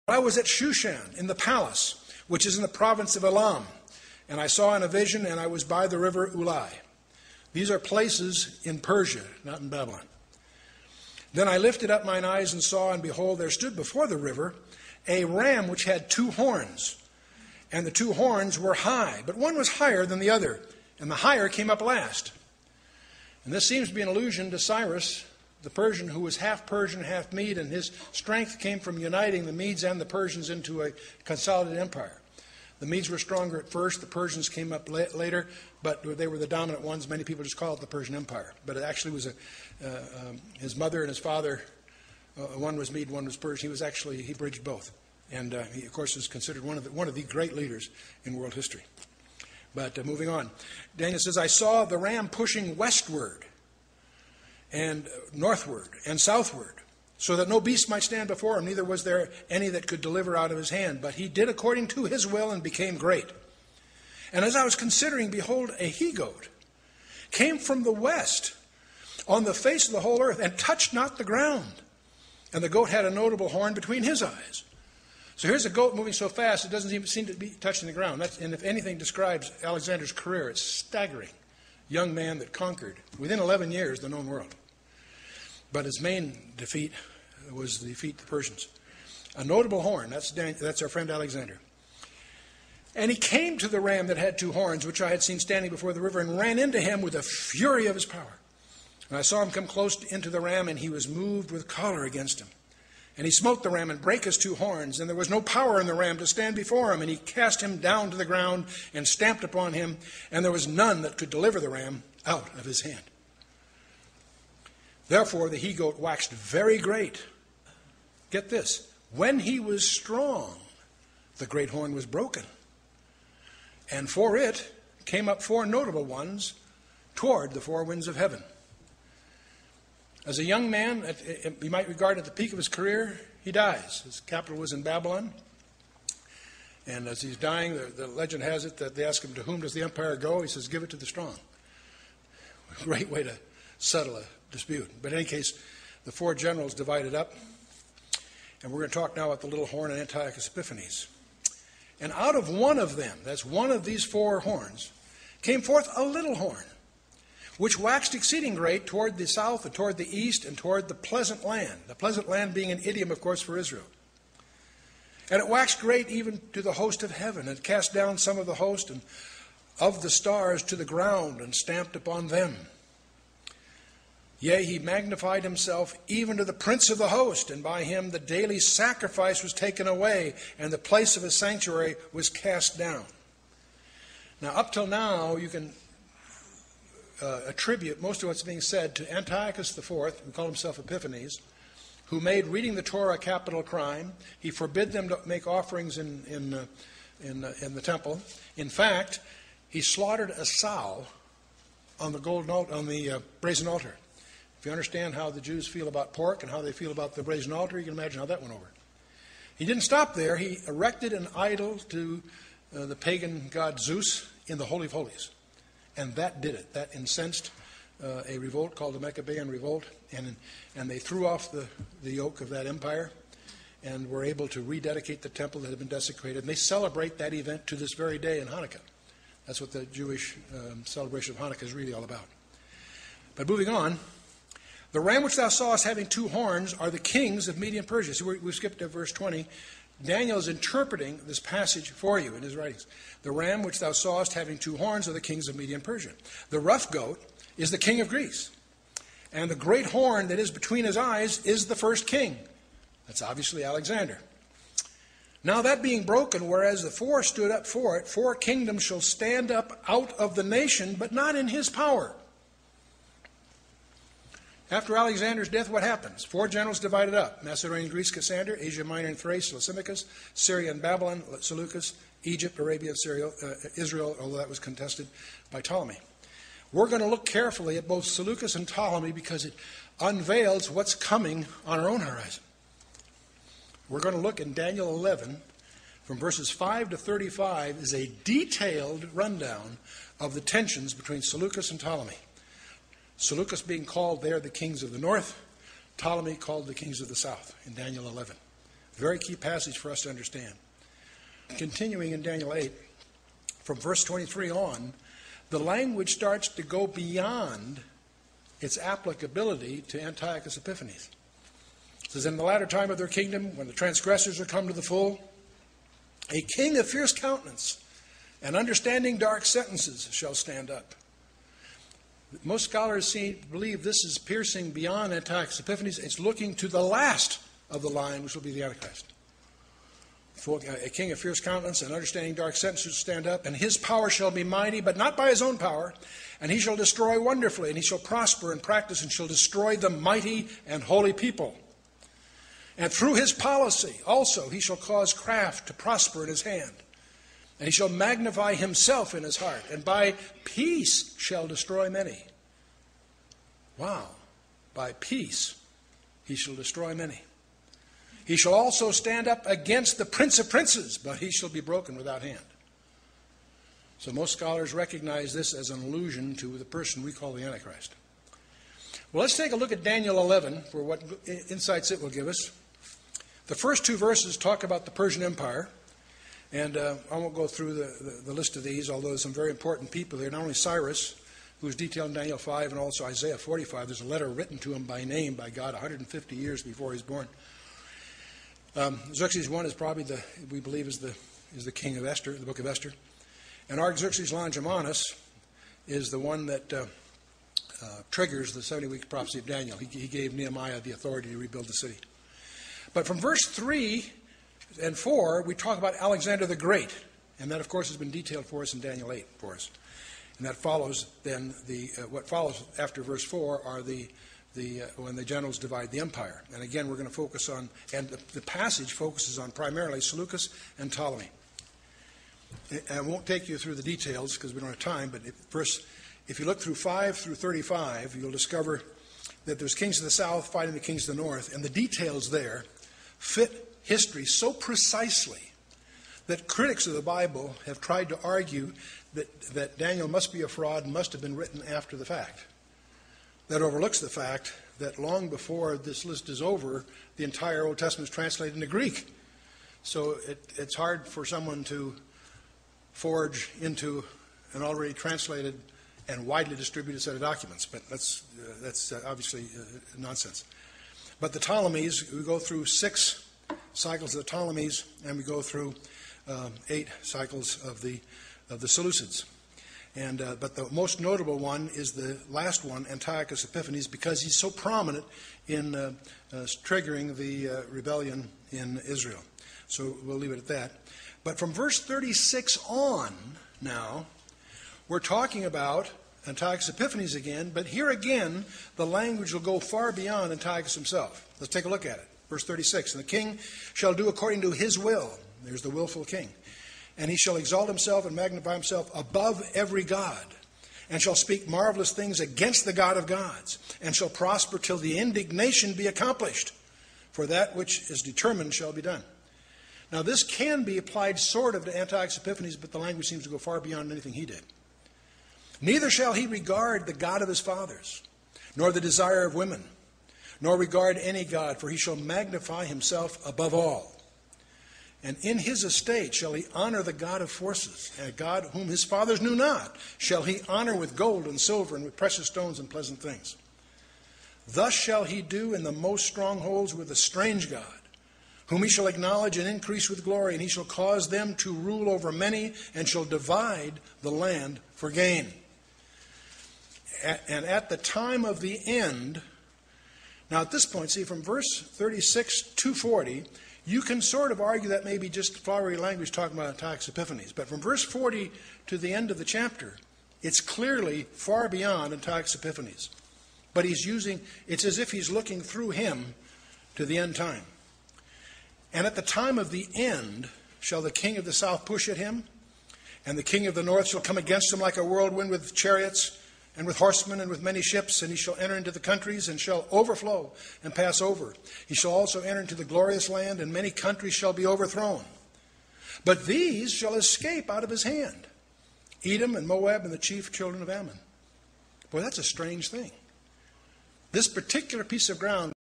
I was at Shushan in the palace, which is in the province of Elam. And I saw in a vision, and I was by the river Ulai. These are places in Persia, not in Babylon. Then I lifted up mine eyes and saw, and behold, there stood before the river a ram which had 2 horns. And the 2 horns were high, but one was higher than the other, and the higher came up last. And this seems to be an allusion to Cyrus, the Persian, who was half Persian, half Mede, and his strength came from uniting the Medes and the Persians into a consolidated empire. The Medes were stronger at first, the Persians came up later, but they were the dominant ones. Many people just call it the Persian Empire. But it actually was his mother and his father, one was Mede, one was Persian. He bridged both. And he, of course, is considered one of the great leaders in world history. But moving on, Daniel says, I saw the ram pushing westward and northward and southward, so that no beast might stand before him, neither was there any that could deliver out of his hand. But he did according to his will and became great. And as I was considering, behold, a he-goat came from the west on the face of the whole earth and touched not the ground. And the goat had a notable horn between his eyes. So here's a goat moving so fast it doesn't even seem to be touching the ground. And if anything describes Alexander's career, it's staggering. Young man that conquered, within 11 years, the known world. But his main defeat was the defeat of the Persians. A notable horn, that's our friend Alexander. And he came to the ram that had 2 horns, which I had seen standing before the river, and ran into him with the fury of his power. And I saw him come close into the ram, and he was moved with choler against him. And he smote the ram and brake his 2 horns, and there was no power in the ram to stand before him. And he cast him down to the ground and stamped upon him, and there was none that could deliver the ram out of his hand. Therefore the he-goat waxed very great. Get this. When he was strong, the great horn was broken. And for it came up 4 notable ones toward the 4 winds of heaven. As a young man, you might regard at the peak of his career, he dies. His capital was in Babylon. And as he's dying, the legend has it that they ask him, to whom does the empire go? He says, give it to the strong. A great way to settle a dispute. But in any case, the 4 generals divided up. And we're going to talk now about the little horn and Antiochus Epiphanes. And out of one of them, that's one of these 4 horns, came forth a little horn, which waxed exceeding great toward the south and toward the east and toward the pleasant land. The pleasant land being an idiom, of course, for Israel. And it waxed great even to the host of heaven, and cast down some of the host and of the stars to the ground, and stamped upon them. Yea, he magnified himself even to the prince of the host, and by him the daily sacrifice was taken away, and the place of his sanctuary was cast down. Now, up till now, you can attribute most of what's being said to Antiochus IV, who called himself Epiphanes, who made reading the Torah a capital crime. He forbid them to make offerings in the temple. In fact, he slaughtered a sow on the brazen altar. If you understand how the Jews feel about pork and how they feel about the brazen altar, you can imagine how that went over. He didn't stop there. He erected an idol to the pagan god Zeus in the Holy of Holies. And that did it. That incensed a revolt called the Maccabean Revolt. And they threw off the yoke of that empire and were able to rededicate the temple that had been desecrated. And they celebrate that event to this very day in Hanukkah. That's what the Jewish celebration of Hanukkah is really all about. But moving on, the ram which thou sawest having 2 horns are the kings of Media and Persia. So we skipped to verse 20. Daniel is interpreting this passage for you in his writings. The ram which thou sawest having 2 horns are the kings of Media and Persia. The rough goat is the king of Greece. And the great horn that is between his eyes is the first king. That's obviously Alexander. Now that being broken, whereas the 4 stood up for it, 4 kingdoms shall stand up out of the nation, but not in his power. After Alexander's death, what happens? 4 generals divided up. Macedonia and Greece, Cassander, Asia Minor and Thrace, Lysimachus, Syria and Babylon, Seleucus, Egypt, Arabia, Syria, Israel, although that was contested by Ptolemy. We're going to look carefully at both Seleucus and Ptolemy because it unveils what's coming on our own horizon. We're going to look in Daniel 11, from verses 5 to 35, is a detailed rundown of the tensions between Seleucus and Ptolemy. Seleucus being called there the kings of the north, Ptolemy called the kings of the south in Daniel 11. Very key passage for us to understand. Continuing in Daniel 8, from verse 23 on, the language starts to go beyond its applicability to Antiochus Epiphanes. It says, in the latter time of their kingdom, when the transgressors are come to the full, a king of fierce countenance and understanding dark sentences shall stand up. Most scholars believe this is piercing beyond Antiochus Epiphanes. It's looking to the last of the line, which will be the Antichrist. For a king of fierce countenance and understanding dark sentences stand up, and his power shall be mighty, but not by his own power, and he shall destroy wonderfully, and he shall prosper and practice, and shall destroy the mighty and holy people. And through his policy also he shall cause craft to prosper in his hand, and he shall magnify himself in his heart, and by peace shall destroy many. Wow. By peace he shall destroy many. He shall also stand up against the prince of princes, but he shall be broken without hand. So most scholars recognize this as an allusion to the person we call the Antichrist. Well, let's take a look at Daniel 11 for what insights it will give us. The first two verses talk about the Persian Empire. And I won't go through the list of these, although there's some very important people here. Not only Cyrus, who is detailed in Daniel 5, and also Isaiah 45. There's a letter written to him by name by God 150 years before he's born. Xerxes I is probably we believe is the king of Esther, the book of Esther. And Artaxerxes Longimanus is the one that triggers the 70-week prophecy of Daniel. He gave Nehemiah the authority to rebuild the city. But from verse 3 and 4, we talk about Alexander the Great. And that, of course, has been detailed for us in Daniel 8 for us. And that follows then what follows after verse 4 are when the generals divide the empire. And again, we're going to focus on, and the passage focuses on primarily Seleucus and Ptolemy. I won't take you through the details because we don't have time, but if you look through 5 through 35, you'll discover that there's kings of the south fighting the kings of the north, and the details there fit history so precisely that critics of the Bible have tried to argue that Daniel must be a fraud and must have been written after the fact. That overlooks the fact that long before this list is over, the entire Old Testament is translated into Greek. So it's hard for someone to forge into an already translated and widely distributed set of documents. But that's obviously nonsense. But the Ptolemies, we go through 6 cycles of the Ptolemies, and we go through 8 cycles of the Seleucids. But the most notable one is the last one, Antiochus Epiphanes, because he's so prominent in triggering the rebellion in Israel. So we'll leave it at that. But from verse 36 on now, we're talking about Antiochus Epiphanes again, but here again, the language will go far beyond Antiochus himself. Let's take a look at it. Verse 36, and the king shall do according to his will. There's the willful king. And he shall exalt himself and magnify himself above every god, and shall speak marvelous things against the God of gods, and shall prosper till the indignation be accomplished, for that which is determined shall be done. Now this can be applied sort of to Antiochus Epiphanes, but the language seems to go far beyond anything he did. Neither shall he regard the God of his fathers, nor the desire of women, nor regard any god, for he shall magnify himself above all. And in his estate shall he honor the God of forces, and a God whom his fathers knew not shall he honor with gold and silver and with precious stones and pleasant things. Thus shall he do in the most strongholds with a strange God, whom he shall acknowledge and increase with glory, and he shall cause them to rule over many, and shall divide the land for gain. And at the time of the end, now at this point, see, from verse 36 to 40, you can sort of argue that may be just flowery language talking about Antiochus Epiphanes. But from verse 40 to the end of the chapter, it's clearly far beyond Antiochus Epiphanes. But it's as if he's looking through him to the end time. And at the time of the end shall the king of the south push at him, and the king of the north shall come against him like a whirlwind with chariots, and with horsemen and with many ships, and he shall enter into the countries and shall overflow and pass over. He shall also enter into the glorious land, and many countries shall be overthrown. But these shall escape out of his hand, Edom and Moab and the chief children of Ammon. Boy, that's a strange thing. This particular piece of ground